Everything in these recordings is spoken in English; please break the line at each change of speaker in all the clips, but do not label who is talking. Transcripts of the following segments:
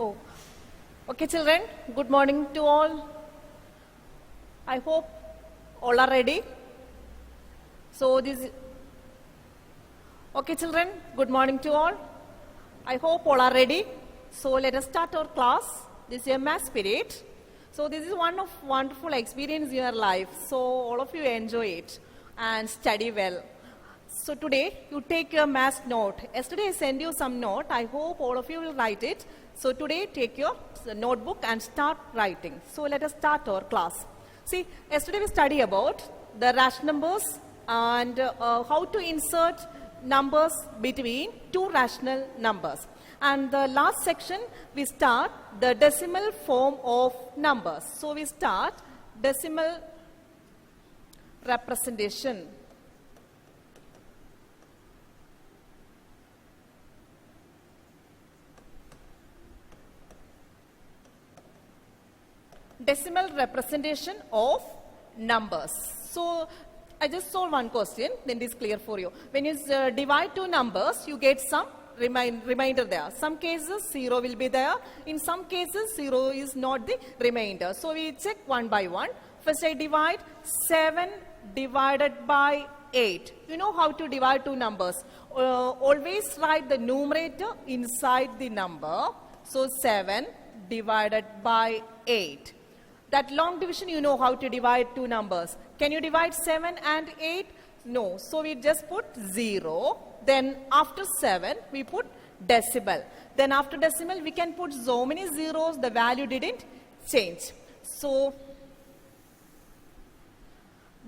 Oh, okay, children. Good morning to all. I hope all are ready. So this. Okay, children. Good morning to all. I hope all are ready. So let us start our class. This is a math period. So this is one of wonderful experience in your life. So all of you enjoy it and study well. So today you take your math note. Yesterday I sent you some note. I hope all of you will write it. So today take your notebook and start writing. So let us start our class. See, yesterday we studied about the rational numbers and how to insert numbers between two rational numbers. And the last section we start the decimal form of numbers. So we start decimal representation. Decimal representation of numbers. So I just solved one question, then it is clear for you. When you divide two numbers, you get some remainder there. Some cases 0 will be there. In some cases 0 is not the remainder. So we check one by one. First I divide 7 divided by 8. You know how to divide two numbers. Always write the numerator inside the number. So 7 divided by 8. That long division, you know how to divide two numbers. Can you divide 7 and 8? No. So we just put 0. Then after 7, we put decimal. Then after decimal, we can put so many zeros, the value didn't change. So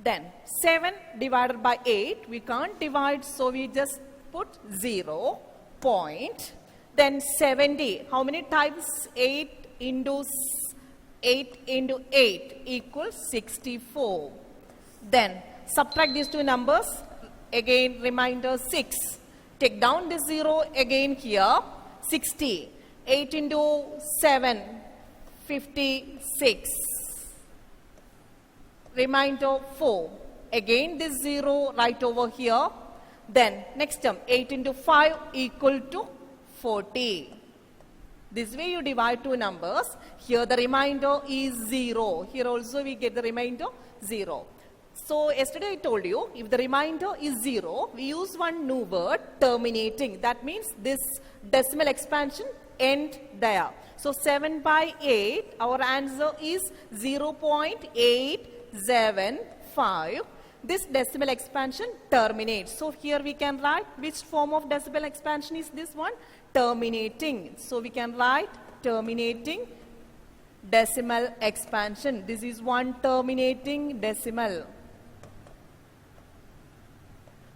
then 7 divided by 8, we can't divide, so we just put 0 point. Then 70, how many times 8 into 8 equals 64. Then subtract these two numbers, again remainder 6. Take down this 0 again here, 60. 8 into 7, 56. Remainder 4. Again this 0 right over here. Then next term, 8 into 5 equal to 40. This way you divide two numbers. Here the remainder is 0. Here also we get the remainder 0. So yesterday I told you, if the remainder is 0, we use one new word, terminating. That means this decimal expansion end there. So 7 by 8, our answer is 0.875. This decimal expansion terminates. So here we can write which form of decimal expansion is this one? Terminating. So we can write terminating decimal expansion. This is one terminating decimal.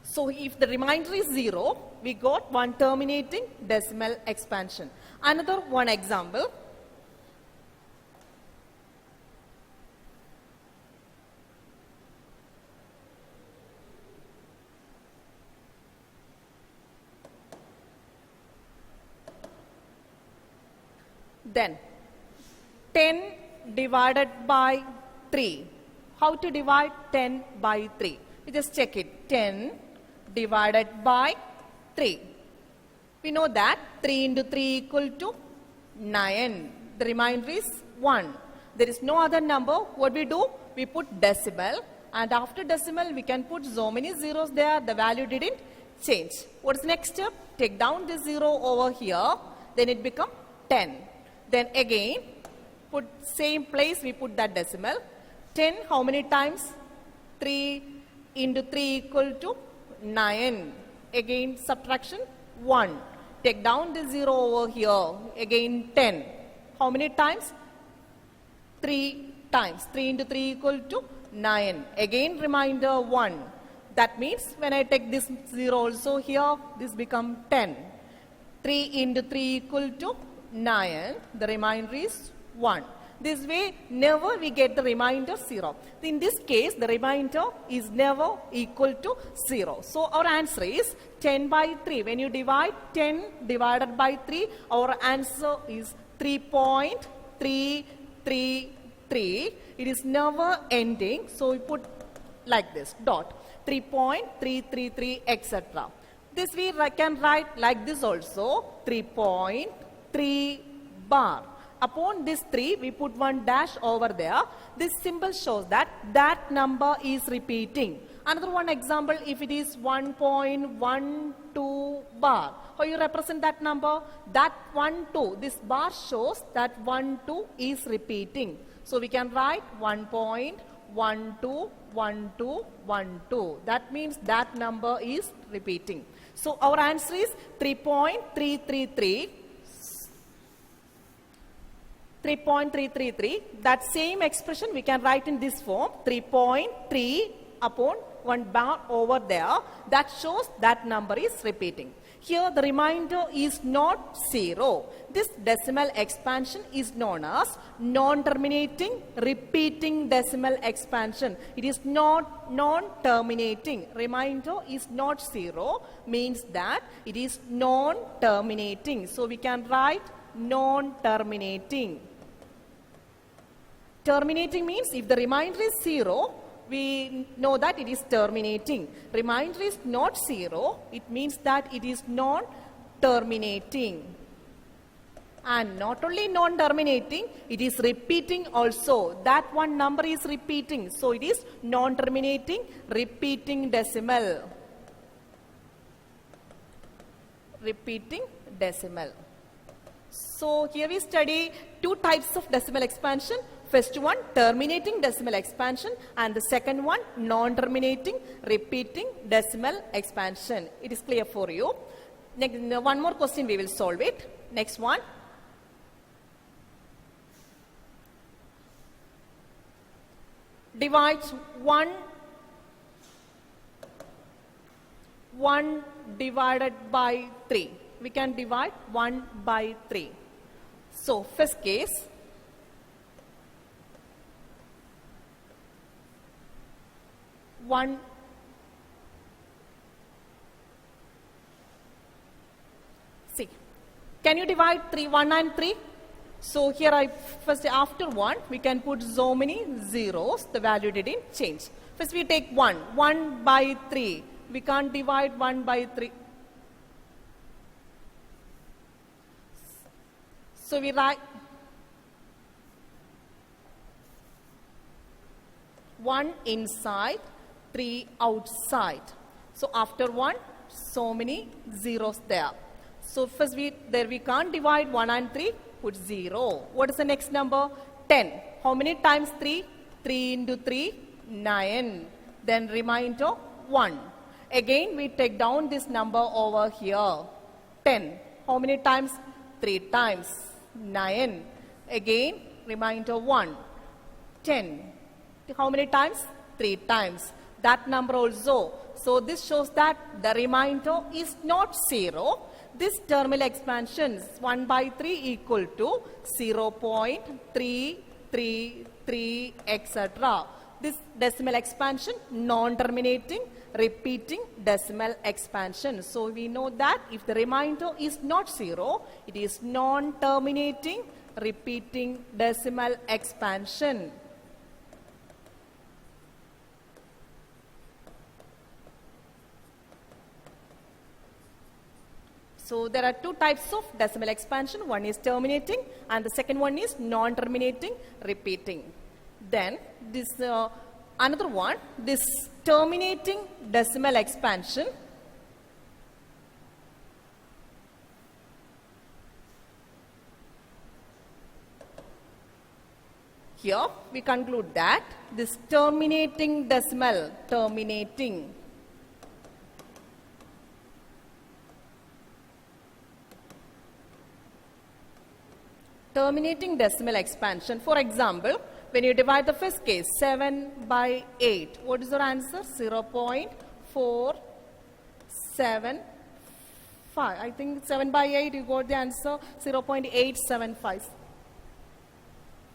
So if the remainder is 0, we got one terminating decimal expansion. Another one example. Then 10 divided by 3. How to divide 10 by 3? We just check it. 10 divided by 3. We know that 3 into 3 equal to 9. The remainder is 1. There is no other number. What we do? We put decimal. And after decimal, we can put so many zeros there. The value didn't change. What is next step? Take down this 0 over here. Then it becomes 10. Then again, put same place, we put that decimal. 10, how many times? 3 into 3 equal to 9. Again, subtraction 1. Take down the 0 over here. Again, 10. How many times? 3 times. 3 into 3 equal to 9. Again, remainder 1. That means when I take this 0 also here, this becomes 10. 3 into 3 equal to 9, the remainder is 1. This way, never we get the remainder 0. In this case, the remainder is never equal to 0. So our answer is 10 by 3. When you divide 10 divided by 3, our answer is 3.333. It is never ending. So we put like this, dot, 3.333, etc. This we can write like this also, 3.3 bar. Upon this 3, we put one dash over there. This symbol shows that that number is repeating. Another one example, if it is 1.12 bar, how you represent that number? That 1, 2, this bar shows that 1, 2 is repeating. So we can write 1.121212. That means that number is repeating. So our answer is 3.333. 3.333. That same expression we can write in this form, 3.3 upon one bar over there. That shows that number is repeating. Here the remainder is not 0. This decimal expansion is known as non-terminating repeating decimal expansion. It is not non-terminating. Remainder is not 0, means that it is non-terminating. So we can write non-terminating. Terminating means if the remainder is 0, we know that it is terminating. Remainder is not 0, it means that it is non-terminating. And not only non-terminating, it is repeating also. That one number is repeating. So it is non-terminating repeating decimal. Repeating decimal. So here we study two types of decimal expansion. First one, terminating decimal expansion, and the second one, non-terminating repeating decimal expansion. It is clear for you. Next, one more question we will solve it. Next one. Divides 1 divided by 3. We can divide 1 by 3. So first case, 1 see, can you divide 1 and 3? So here first after 1 we can put so many zeros, the value didn't change. First we take 1 by 3. We can't divide 1 by 3. So we write 1 inside, 3 outside. So after 1, so many zeros there. So first we can't divide 1 and 3, put 0. What is the next number? 10. How many times 3? 3 into 3, 9. Then remainder 1. Again we take down this number over here. 10. How many times? 3 times. 9. Again remainder 1. 10. How many times? 3 times. That number also. So this shows that the remainder is not 0. This terminal expansion 1 by 3 equal to 0.333 etc. This decimal expansion non-terminating repeating decimal expansion. So we know that if the remainder is not 0, it is non-terminating repeating decimal expansion. So there are two types of decimal expansion. One is terminating and the second one is non-terminating repeating. Then this another one, this terminating decimal expansion. Here we conclude that this terminating decimal, terminating decimal expansion. For example, when you divide the first case, 7 by 8, what is your answer? 0.475. I think 7 by 8, you got the answer 0.875.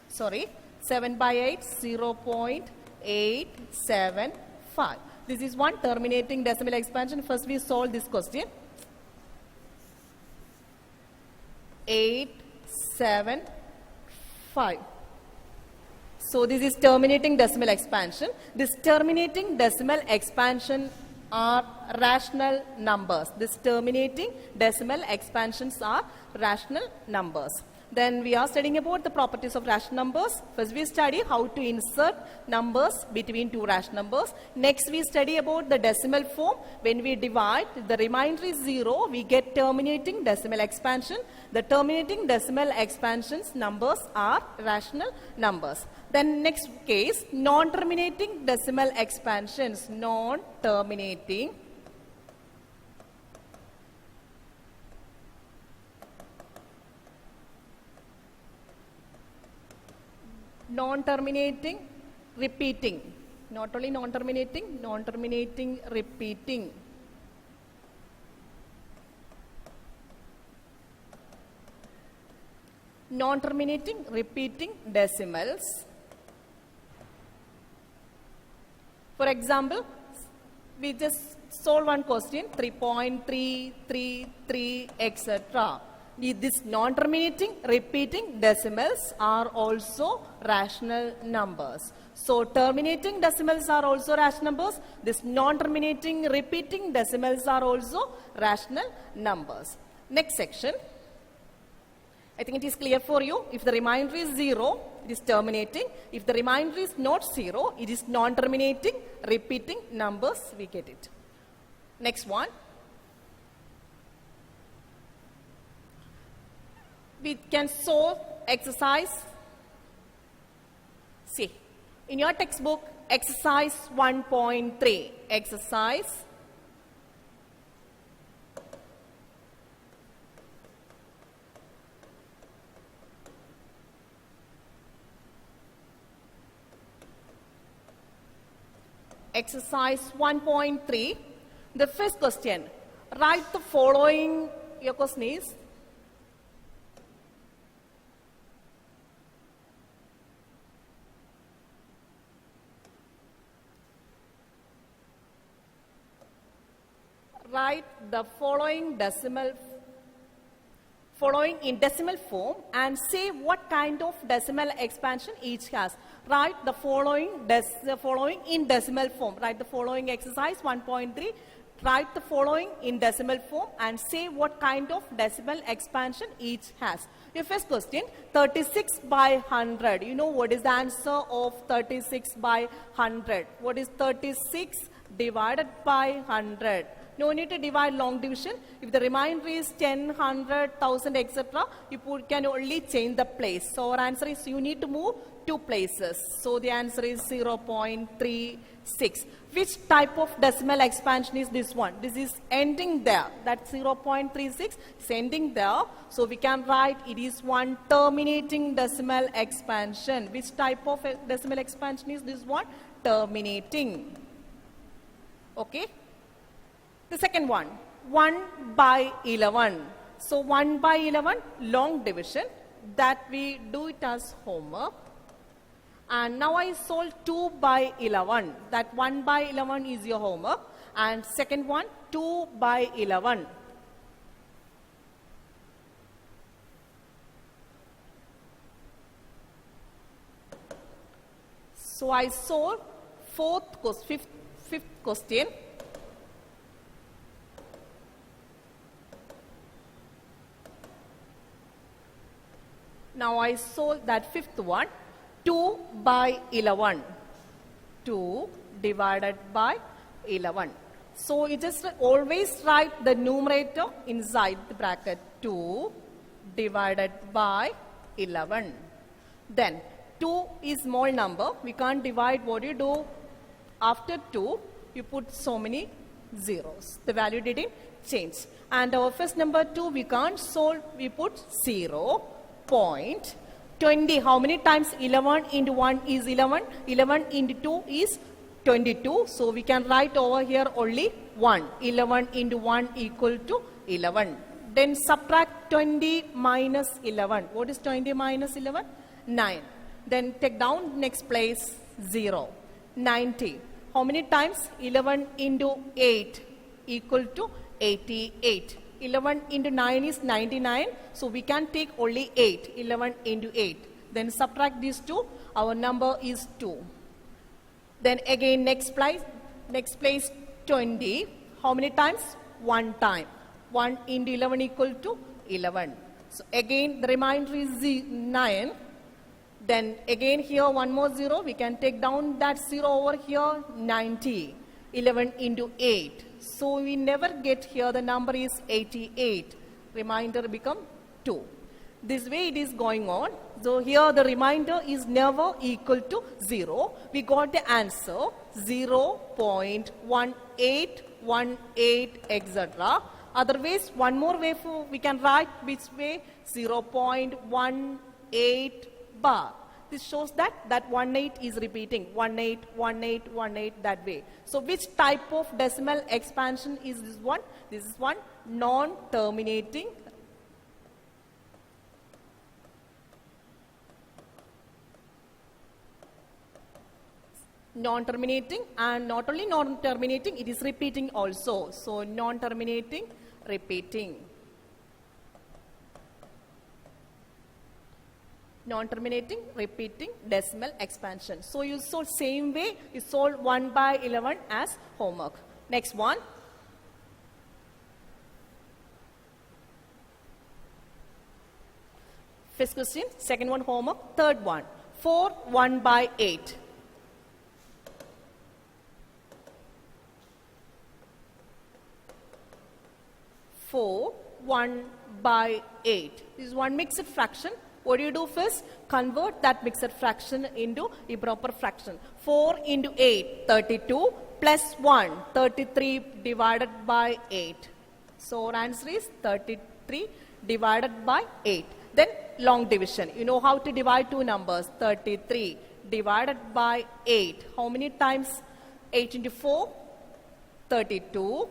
Sorry, 7 by 8, 0.875. This is one terminating decimal expansion. First we solve this question. 875. So this is terminating decimal expansion. This terminating decimal expansion are rational numbers. This terminating decimal expansions are rational numbers. Then we are studying about the properties of rational numbers. First we study how to insert numbers between two rational numbers. Next we study about the decimal form. When we divide, the remainder is 0, we get terminating decimal expansion. The terminating decimal expansions numbers are rational numbers. Then next case, non-terminating decimal expansions, non-terminating repeating, not only non-terminating, repeating. Non-terminating, repeating decimals. For example, we just solve one question, 3.333, etc. These non-terminating, repeating decimals are also rational numbers. So, terminating decimals are also rational numbers. These non-terminating, repeating decimals are also rational numbers. Next section. I think it is clear for you. If the remainder is 0, it is terminating. If the remainder is not 0, it is non-terminating, repeating numbers. We get it. Next one. We can solve exercise. See, in your textbook, exercise 1.3. Exercise Exercise 1.3, the first question, write the following, your question is, write the following in decimal form and say what kind of decimal expansion each has. Write the following in decimal form. Write the following exercise 1.3. Write the following in decimal form and say what kind of decimal expansion each has. Your first question, 36 by 100. You know what is the answer of 36 by 100? What is 36 divided by 100? No need to divide long division. If the remainder is 10, 100, 1000, etc., you can only change the place. So our answer is you need to move 2 places. So the answer is 0.36. Which type of decimal expansion is this one? This is ending there. That's 0.36 is ending there. So we can write it is one terminating decimal expansion. Which type of decimal expansion is this one? Terminating. Okay. The second one, 1 by 11. So 1 by 11, long division, that we do it as homework. And now I solve 2 by 11. That 1 by 11 is your homework. And second one, 2 by 11. So I solve fifth question. Now I solve that fifth one, 2 by 11. 2 divided by 11. So you just always write the numerator inside the bracket, 2 divided by 11. Then 2 is small number. We can't divide. What you do? After 2, you put so many zeros. The value didn't change. And our first number 2, we can't solve. We put 0.20. How many times 11 into 1 is 11? 11 into 2 is 22. So we can write over here only 1. 11 into 1 equal to 11. Then subtract 20 minus 11. What is 20 minus 11? 9. Then take down next place 0. 90. How many times? 11 into 8 equal to 88. 11 into 9 is 99. So we can take only 8. 11 into 8. Then subtract these two. Our number is 2. Then again next place 20. How many times? 1 time. 1 into 11 equal to 11. So again the remainder is 9. Then again here one more 0. We can take down that 0 over here, 90. 11 into 8. So we never get here, the number is 88. Remainder become 2. This way it is going on. So here the remainder is never equal to 0. We got the answer 0.1818, etc. Otherwise, one more way we can write which way? 0.18 bar. This shows that 18 is repeating, 18, 18, 18 that way. So which type of decimal expansion is this one? This is one non-terminating. Non-terminating, and not only non-terminating, it is repeating also. So non-terminating, repeating. Non-terminating, repeating decimal expansion. So you solve same way, you solve 1 by 11 as homework. Next one. First question, second one homework, third one. 4 1 by 8. 4 1 by 8. This is one mixed fraction. What do you do first? Convert that mixed fraction into a proper fraction. 4 into 8, 32, plus 1, 33 divided by 8. So our answer is 33 divided by 8. Then long division. You know how to divide two numbers. 33 divided by 8. How many times? 8 into 4, 32.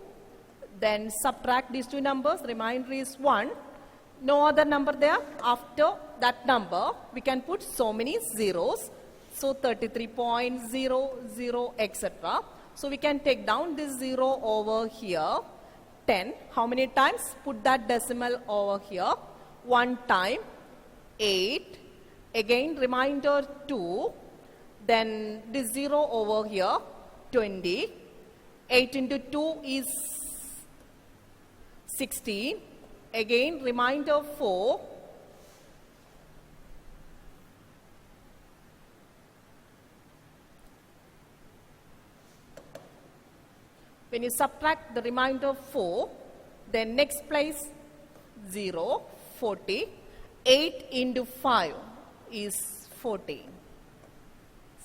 Then subtract these two numbers. Remainder is 1. No other number there. After that number, we can put so many zeros. So 33.00, etc. So we can take down this 0 over here. 10. How many times? Put that decimal over here. 1 time. 8. Again, remainder 2. Then this 0 over here. 20. 8 into 2 is 16. Again, remainder 4. When you subtract the remainder 4, then next place 0, 40. 8 into 5 is 40.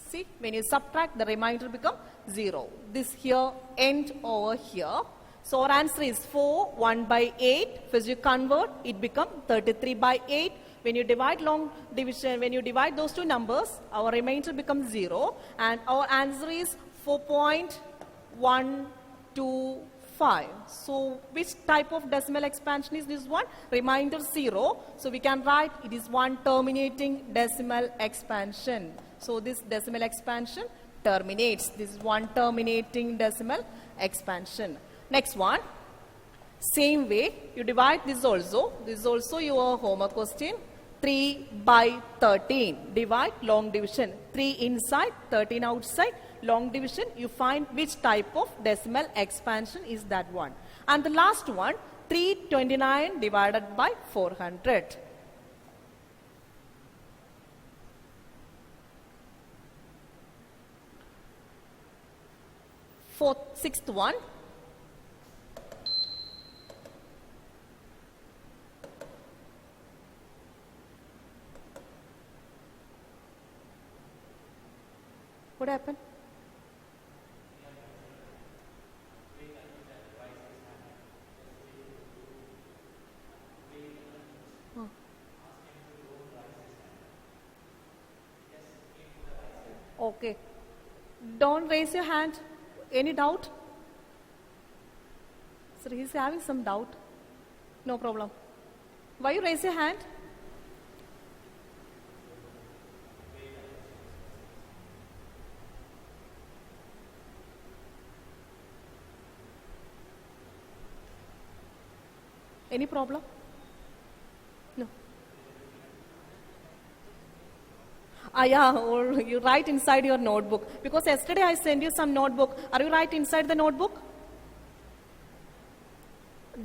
See, when you subtract, the remainder become 0. This here end over here. So our answer is 4 1 by 8. First you convert, it become 33 by 8. When you divide long division, when you divide those two numbers, our remainder becomes 0. And our answer is 4.125. So which type of decimal expansion is this one? Remainder 0. So we can write it is one terminating decimal expansion. So this decimal expansion terminates. This is one terminating decimal expansion. Next one. Same way, you divide this also. This is also your homework question. 3 by 13. Divide long division. 3 inside, 13 outside. Long division, you find which type of decimal expansion is that one. And the last one, 329 divided by 400. Sixth one. What happened? Okay. Don't raise your hand. Any doubt? So he's having some doubt. No problem. Why you raise your hand? Any problem? No. Yeah, or you write inside your notebook. Because yesterday I sent you some notebook. Are you write inside the notebook?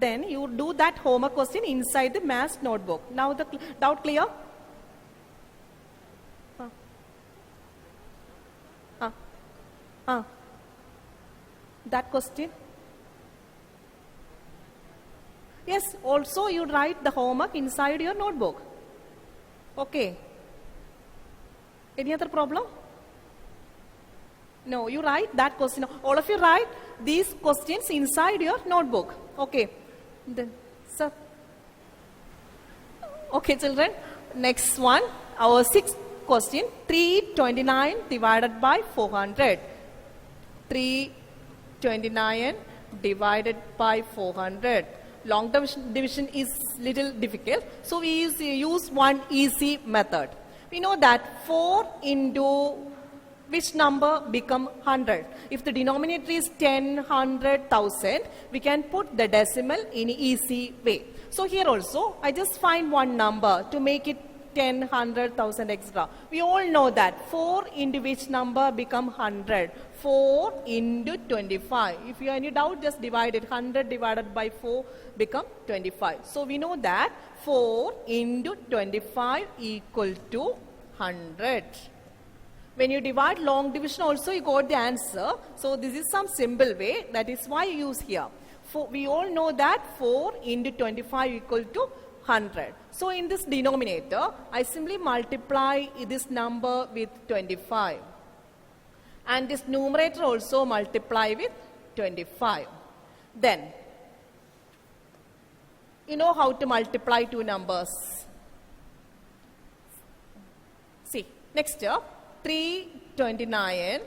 then you do that homework question inside the maths notebook. Now the doubt clear? That question? Yes, also you write the homework inside your notebook. Okay. Any other problem? No, you write that question. All of you write these questions inside your notebook. Okay. Then, sir. Okay, children. Next one. Our sixth question. 329 divided by 400. 329 divided by 400. Long division is little difficult. So we use one easy method. We know that 4 into which number become 100? If the denominator is 10, 100, 1000, we can put the decimal in easy way. So here also, I just find one number to make it 10, 100, 1000 extra. We all know that 4 into which number become 100? 4 into 25. If you have any doubt, just divide it. 100 divided by 4 become 25. So we know that 4 into 25 equal to 100. When you divide long division also, you got the answer. So this is some simple way. That is why you use here. We all know that 4 into 25 equal to 100. So in this denominator, I simply multiply this number with 25. And this numerator also multiply with 25. Then, you know how to multiply two numbers. See, next step, 329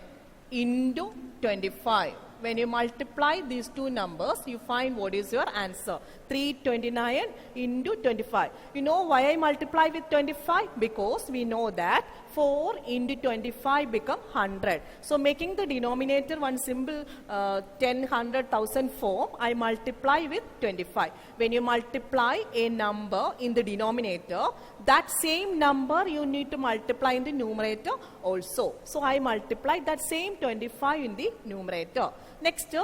into 25. When you multiply these two numbers, you find what is your answer. 329 into 25. You know why I multiply with 25? Because we know that 4 into 25 become 100. So making the denominator one symbol 10, 100, 1000 form, I multiply with 25. When you multiply a number in the denominator, that same number you need to multiply in the numerator also. So I multiply that same 25 in the numerator. Next,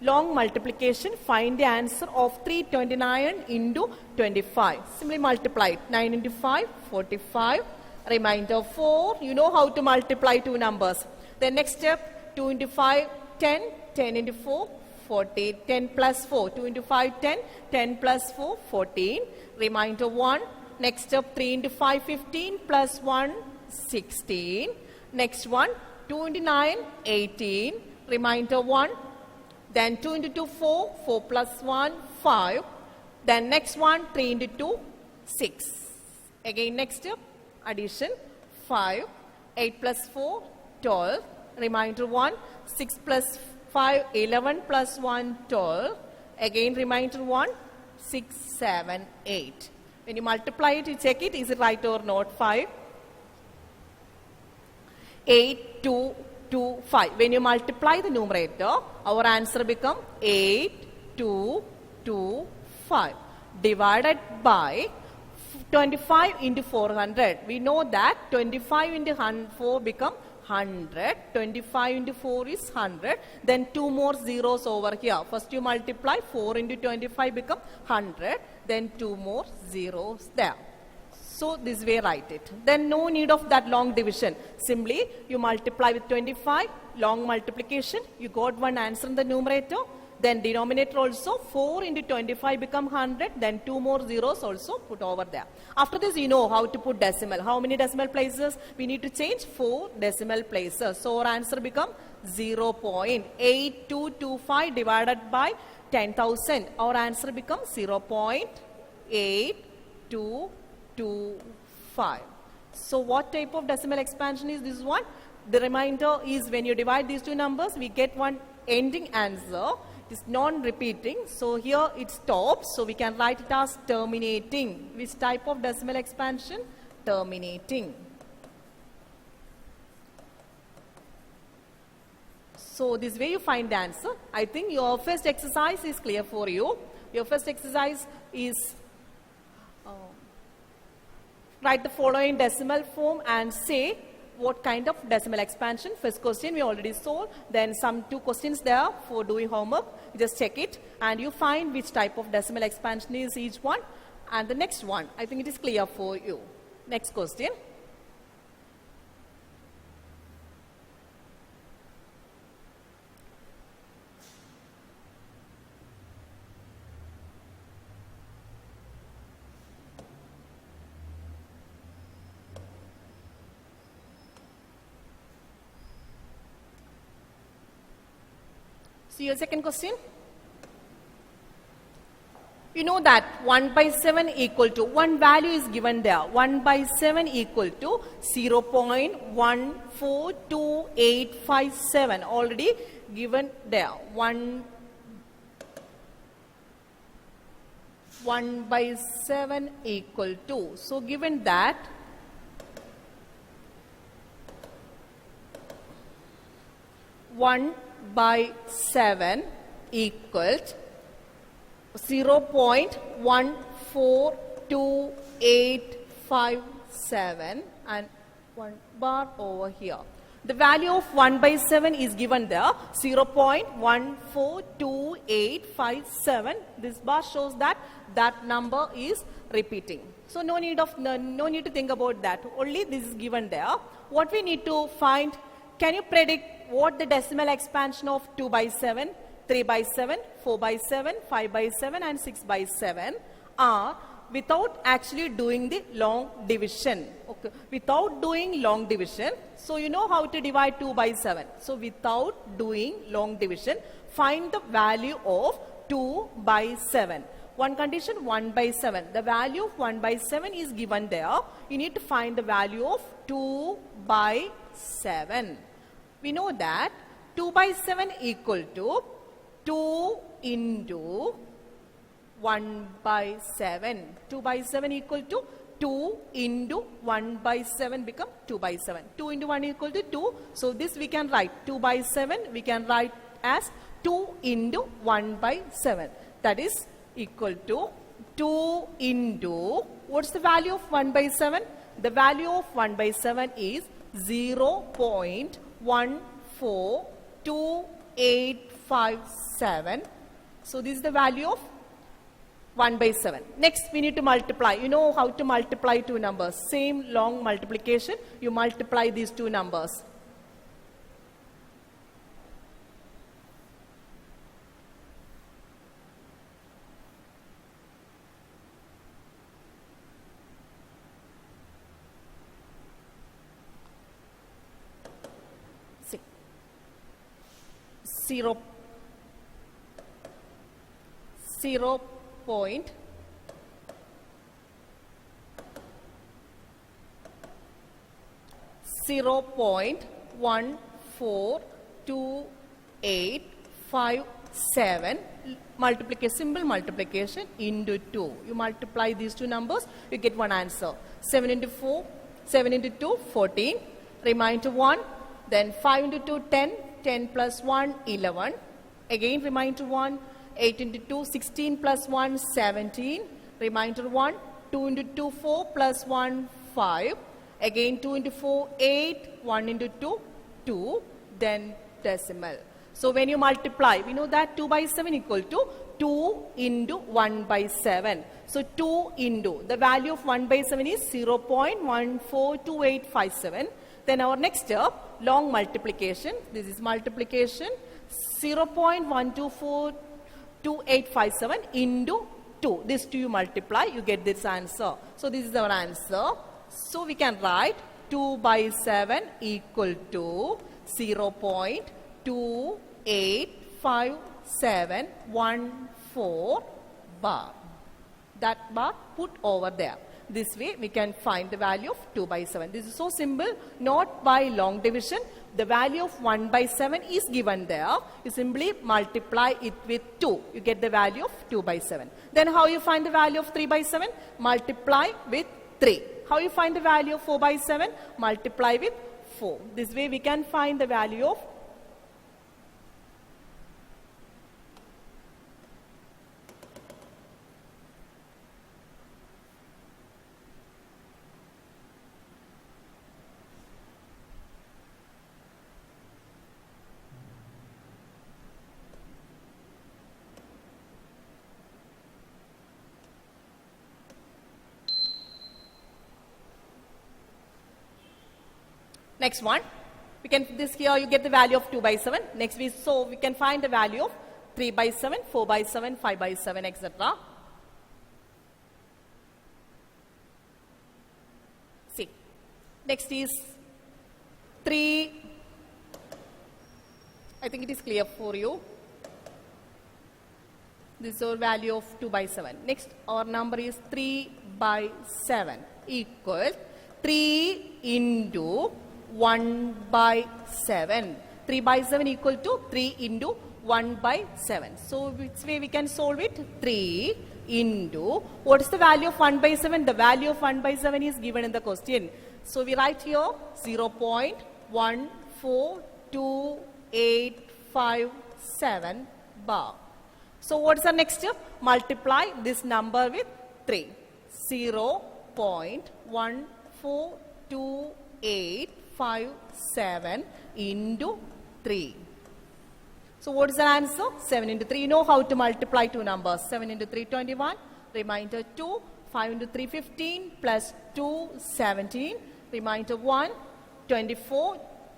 long multiplication, find the answer of 329 into 25. Simply multiply it. 9 into 5, 45. Remainder 4. You know how to multiply two numbers. Then next step, 2 into 5, 10. 10 into 4, 40. 10 plus 4. 2 into 5, 10. 10 plus 4, 14. Remainder 1. Next step, 3 into 5, 15. Plus 1, 16. Next one, 2 into 9, 18. Remainder 1. Then 2 into 2, 4. 4 plus 1, 5. Then next one, 3 into 2, 6. Again next step, addition, 5. 8 plus 4, 12. Remainder 1. 6 plus 5, 11 plus 1, 12. Again remainder 1. 6, 7, 8. When you multiply it, you check it, is it right or not? 5. 8, 2, 2, 5. When you multiply the numerator, our answer become 8, 2, 2, 5. Divided by 25 into 400. We know that 25 into 4 become 100. 25 into 4 is 100. Then 2 more zeros over here. First you multiply 4 into 25 become 100. Then 2 more zeros there. So this way write it. Then no need of that long division. Simply you multiply with 25, long multiplication. You got one answer in the numerator. Then denominator also 4 into 25 become 100. Then 2 more zeros also put over there. After this you know how to put decimal. How many decimal places? We need to change 4 decimal places. So our answer become 0.8225 divided by 10,000. Our answer becomes 0.8225. So what type of decimal expansion is this one? The remainder is when you divide these two numbers, we get one ending answer. It is non-repeating. So here it stops. So we can write it as terminating. Which type of decimal expansion? Terminating. So this way you find the answer. I think your first exercise is clear for you. Your first exercise is write the following decimal form and say what kind of decimal expansion. First question we already solved. Then some 2 questions there for doing homework. You just check it and you find which type of decimal expansion is each one. And the next one, I think it is clear for you. Next question. See your second question. You know that 1 by 7 equal to, one value is given there. 1 by 7 equal to 0.142857 already given there. 1 by 7 equal to. So given that, one by 7 equals 0.142857 and 1 bar over here. The value of 1 by 7 is given there, 0.142857. This bar shows that that number is repeating. So no need to think about that. Only this is given there. What we need to find, can you predict what the decimal expansion of 2 by 7, 3 by 7, 4 by 7, 5 by 7 and 6 by 7 are without actually doing the long division. Okay. Without doing long division, so you know how to divide 2 by 7. So without doing long division, find the value of 2 by 7. One condition, 1 by 7. The value of 1 by 7 is given there. You need to find the value of 2 by 7. We know that 2 by 7 equal to 2 into 1 by 7. 2 by 7 equal to 2 into 1 by 7 become 2 by 7. 2 into 1 equal to 2. So this we can write 2 by 7. We can write as 2 into 1 by 7. That is equal to 2 into, what's the value of 1 by 7? The value of 1 by 7 is 0.142857. So this is the value of 1 by 7. Next we need to multiply. You know how to multiply two numbers. Same long multiplication. You multiply these two numbers. See. 0.142857 multiplication, simple multiplication into 2. You multiply these two numbers, you get one answer. 7 into 4, 7 into 2, 14. Remainder 1. Then 5 into 2, 10. 10 plus 1, 11. Again remainder 1. 8 into 2, 16 plus 1, 17. Remainder 1. 2 into 2, 4 plus 1, 5. Again 2 into 4, 8. 1 into 2, 2. Then decimal. So when you multiply, we know that 2 by 7 equal to 2 into 1 by 7. So 2 into, the value of 1 by 7 is 0.142857. Then our next step, long multiplication. This is multiplication. 0.1242857 into 2. This 2 you multiply, you get this answer. So this is our answer. So we can write 2 by 7 equal to 0.285714 bar. That bar put over there. This way we can find the value of 2 by 7. This is so simple, not by long division. The value of 1 by 7 is given there. You simply multiply it with 2. You get the value of 2 by 7. Then how you find the value of 3 by 7? Multiply with 3. How you find the value of 4 by 7? Multiply with 4. This way we can find the value of Next one, we can, this here you get the value of 2 by 7. Next we can find the value of 3 by 7, 4 by 7, 5 by 7, etc. See, next is 3, I think it is clear for you. This is our value of 2 by 7. Next, our number is 3 by 7 equals 3 into 1 by 7. 3 by 7 equal to 3 into 1 by 7. So, which way we can solve it? 3 into, what is the value of 1 by 7? The value of 1 by 7 is given in the question. So, we write here 0.14285 bar. So, what is the next step? Multiply this number with 3. 0.14285 into 3. So, what is the answer? 7 into 3. You know how to multiply two numbers. 7 into 3, 21. Remainder 2. 5 into 3, 15. Plus 2, 17. Remainder 1, 24.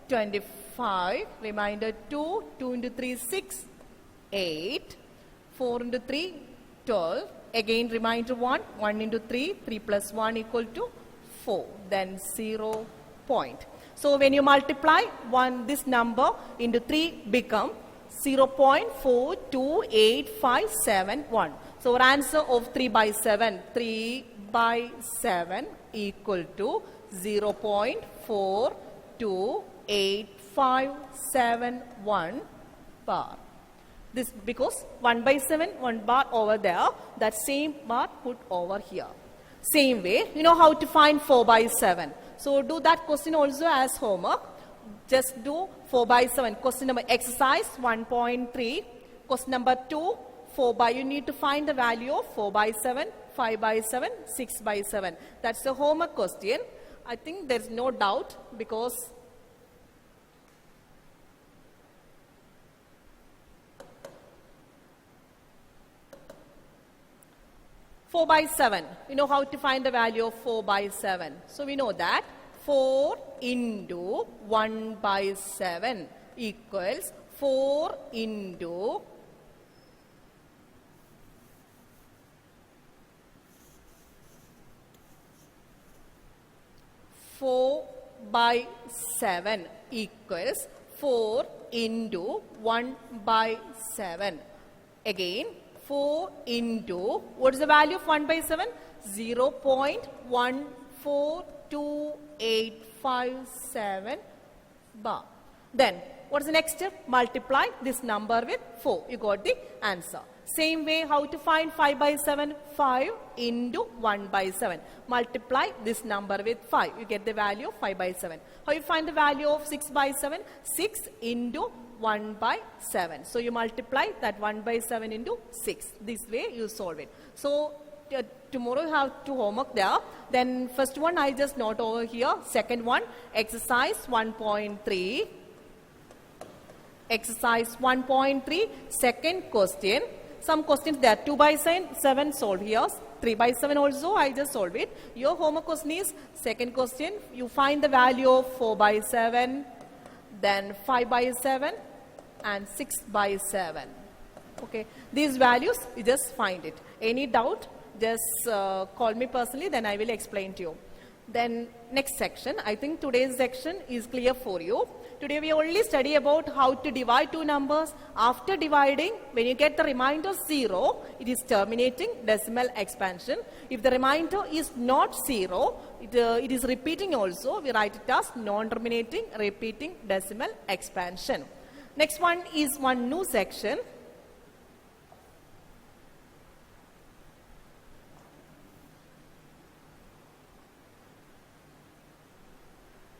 25. Remainder 2. 2 into 3, 6. 8. 4 into 3, 12. Again remainder 1. 1 into 3. 3 plus 1 equal to 4. Then 0 point. So, when you multiply this number into 3 become 0.428571. So, our answer of 3 by 7 equal to 0.42857 bar. This because 1 by 7, 1 bar over there, that same bar put over here. Same way, you know how to find 4 by 7. So, do that question also as homework. Just do 4 by 7. Question number exercise 1.3. Question number 2, 4 by, you need to find the value of 4 by 7, 5 by 7, 6 by 7. That's the homework question. I think there's no doubt because 4 by 7, we know how to find the value of 4 by 7. So, we know that 4 into 1 by 7 equals 4 into 4 by 7 equals 4 into 1 by 7. Again, 4 into, what is the value of 1 by 7? 0.14285 bar. Then, what is the next step? Multiply this number with 4. You got the answer. Same way, how to find 5 by 7? 5 into 1 by 7. Multiply this number with 5. You get the value of 5 by 7. How you find the value of 6 by 7? 6 into 1 by 7. So, you multiply that 1 by 7 into 6. This way you solve it. So, tomorrow you have two homework there. Then first one I just note over here. Second one, exercise 1.3. Exercise 1.3, second question. Some questions there, 2 by 7 solved here. 3 by 7 also I just solved it. Your homework question is, second question, you find the value of 4 by 7, then 5 by 7 and 6 by 7. Okay, these values you just find it. Any doubt, just call me personally, then I will explain to you. Then next section, I think today's section is clear for you. Today we only study about how to divide two numbers. After dividing, when you get the remainder 0, it is terminating decimal expansion. If the remainder is not 0, it is repeating also. We write it as non-terminating repeating decimal expansion. Next one is one new section.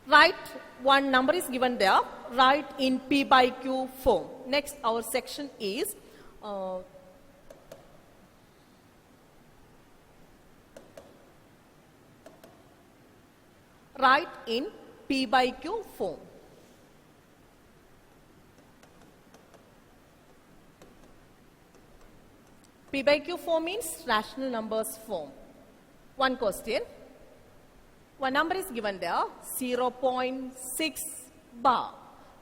Write one number is given there, write in P by Q form. Next, our section is write in P by Q form. P by Q form means rational numbers form. One question. one number is given there, 0.6 bar.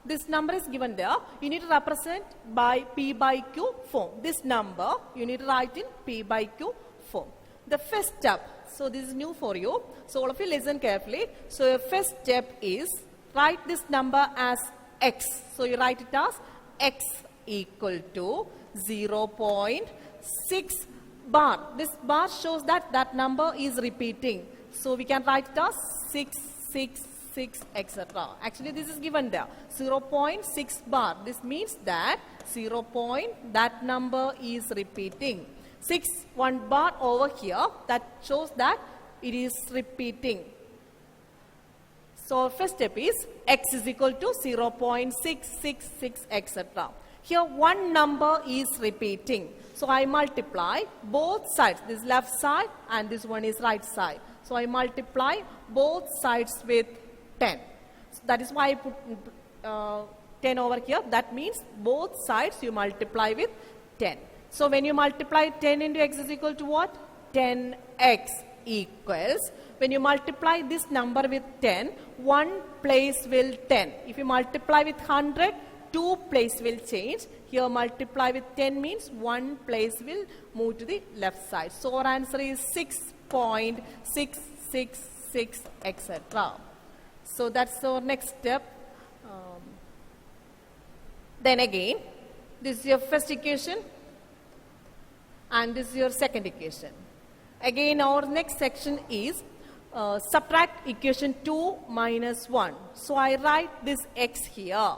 This number is given there. You need to represent by P by Q form. This number, you need to write in P by Q form. The first step, so this is new for you. So all of you listen carefully. So your first step is, write this number as X. So you write it as X equal to 0.6 bar. This bar shows that that number is repeating. So we can write it as 6, 6, 6, etc. Actually, this is given there, 0.6 bar. This means that that number is repeating. 6, 1 bar over here, that shows that it is repeating. So first step is X is equal to 0.666, etc. Here one number is repeating. So I multiply both sides, this left side and this one is right side. So I multiply both sides with 10. So that is why I put 10 over here. That means both sides you multiply with 10. So when you multiply 10 into X is equal to what? 10X equals, when you multiply this number with 10, one place will 10. If you multiply with 100, two place will change. Here multiply with 10 means one place will move to the left side. So our answer is 6.666, etc. So that's our next step. Then again, this is your first equation and this is your second equation. Again, our next section is subtract equation 2 minus 1. So I write this X here.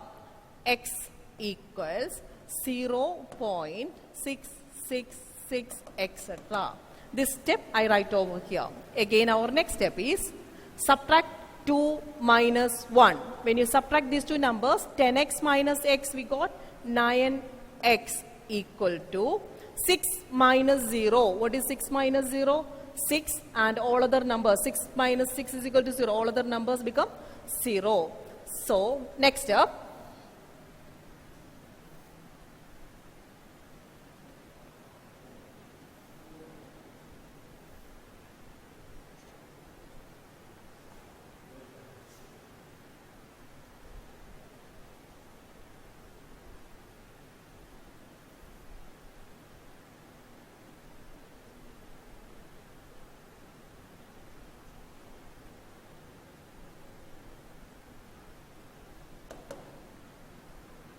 X equals 0.666, etc. This step I write over here. Again, our next step is subtract 2 minus 1. When you subtract these two numbers, 10x minus x, we got 9x equal to 6 minus 0. What is 6 minus 0? 6 and all other numbers. 6 minus 6 is equal to 0. All other numbers become 0. So, next step.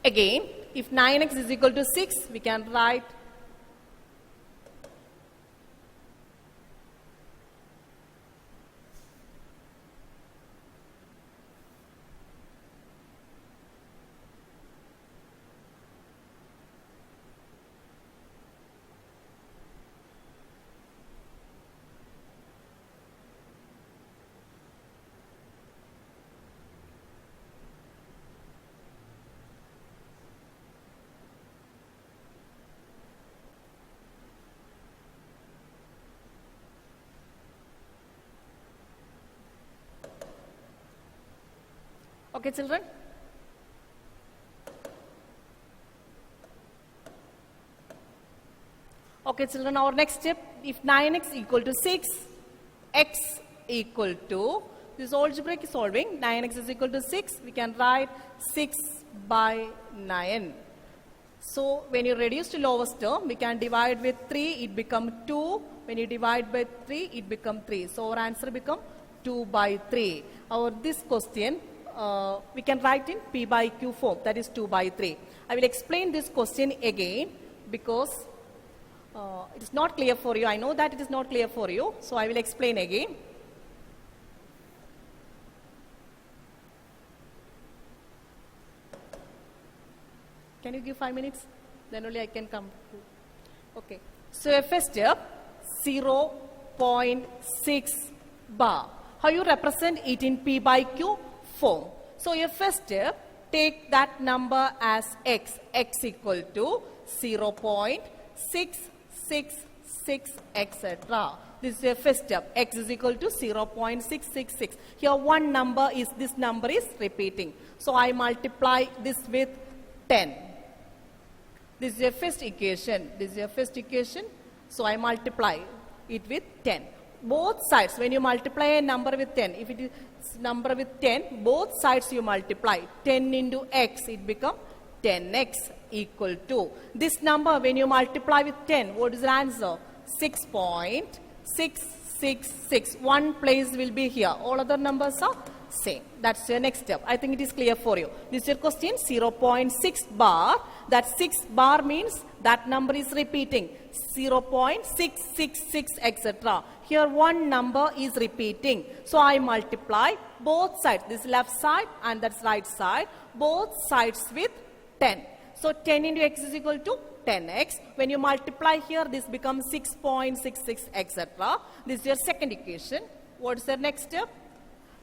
Again, if 9x is equal to 6, we can write okay, children? Okay, children, our next step, if 9x equal to 6, x equal to, this algebraic solving, 9x is equal to 6, we can write 6 by 9. So, when you reduce to lowest term, we can divide with 3, it becomes 2. When you divide by 3, it becomes 3. So, our answer becomes 2 by 3. This question, we can write in P by Q form, that is 2 by 3. I will explain this question again because it is not clear for you. I know that it is not clear for you, so I will explain again. Can you give 5 minutes? Then only I can come. Okay. So first step, 0.6 bar. How you represent it in P by Q form? So your first step, take that number as x. X equal to 0.666, etc. This is your first step. X is equal to 0.666. Here one number is, this number is repeating. So I multiply this with 10. This is your first equation. This is your first equation. So I multiply it with 10. both sides, when you multiply a number with 10, if it is number with 10, both sides you multiply. 10 into x, it becomes 10x equal to. This number, when you multiply with 10, what is the answer? 6.666. One place will be here. All other numbers are same. That's your next step. I think it is clear for you. This is your question, 0.6 bar. That 6 bar means that number is repeating. 0.666, etc. Here one number is repeating. So I multiply both sides. This left side and that's right side. Both sides with 10. So 10 into x is equal to 10x. When you multiply here, this becomes 6.66, etc. This is your second equation. What is the next step?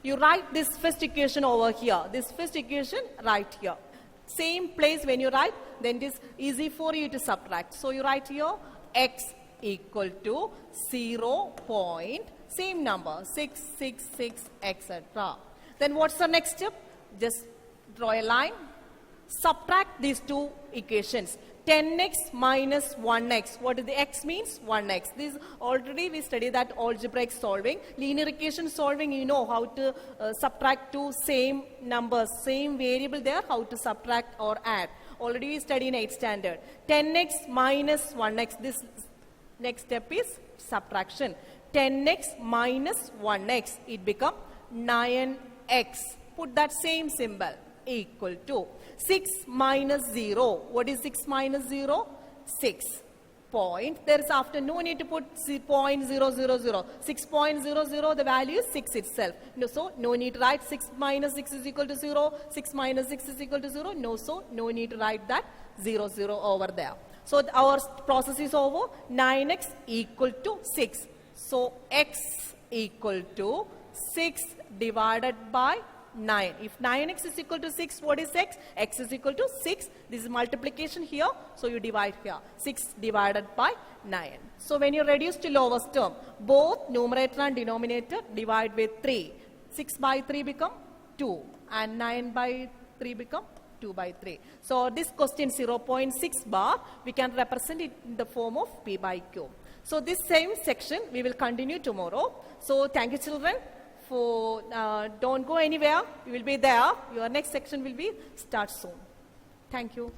You write this first equation over here. This first equation right here. Same place when you write, then it is easy for you to subtract. So you write here x equal to 0. Same number, 666, etc. Then what's the next step? Just draw a line. Subtract these two equations. 10x minus 1x. What is the x means? 1x. This already we studied that algebraic solving. Linear equation solving, you know how to subtract two same numbers, same variable there, how to subtract or add. Already we studied in 8th standard. 10x minus 1x. This next step is subtraction. 10x minus 1x. It becomes 9x. Put that same symbol. Equal to 6 minus 0. What is 6 minus 0? 6. Point. There is after no need to put 0.000. 6.00, the value is 6 itself. No, so no need to write 6 minus 6 is equal to 0. 6 minus 6 is equal to 0. No, so no need to write that 0 over there. So our process is over. 9x equal to 6. So x equal to 6 divided by 9. If 9x is equal to 6, what is x? X is equal to 6. This is multiplication here. So you divide here. 6 divided by 9. So when you reduce to lowest term, both numerator and denominator divide with 3. 6 by 3 become 2. And 9 by 3 become 2 by 3. So this question 0.6 bar, we can represent it in the form of P by Q. So this same section we will continue tomorrow. So thank you children. Don't go anywhere. You will be there. Your next section will be start soon. Thank you.